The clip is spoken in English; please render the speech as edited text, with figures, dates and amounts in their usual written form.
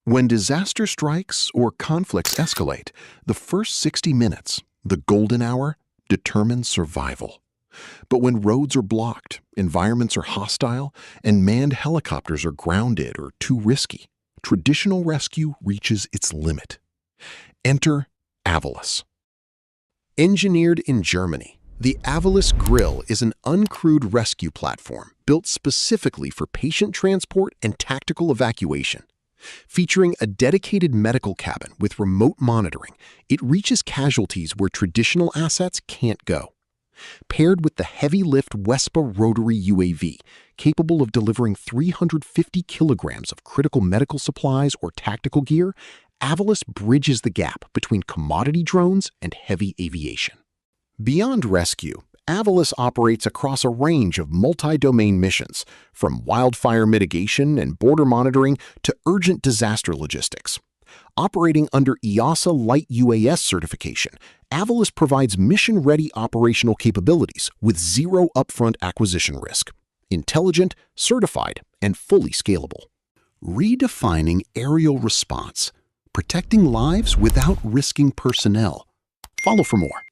When disaster strikes or conflicts escalate, the first 60 minutes, the golden hour, determines survival. But when roads are blocked, environments are hostile, and manned helicopters are grounded or too risky, traditional rescue reaches its limit. Enter Avilus. Engineered in Germany, the Avilus Grille is an uncrewed rescue platform built specifically for patient transport and tactical evacuation. Featuring a dedicated medical cabin with remote monitoring, it reaches casualties where traditional assets can't go. Paired with the heavy-lift Wespe rotary UAV, capable of delivering 350 kilograms of critical medical supplies or tactical gear, Avilus bridges the gap between commodity drones and heavy aviation. Beyond rescue, Avilus operates across a range of multi-domain missions, from wildfire mitigation and border monitoring to urgent disaster logistics. Operating under EASA Light UAS certification, Avilus provides mission-ready operational capabilities with zero upfront acquisition risk. Intelligent, certified, and fully scalable. Redefining aerial response, protecting lives without risking personnel. Follow for more.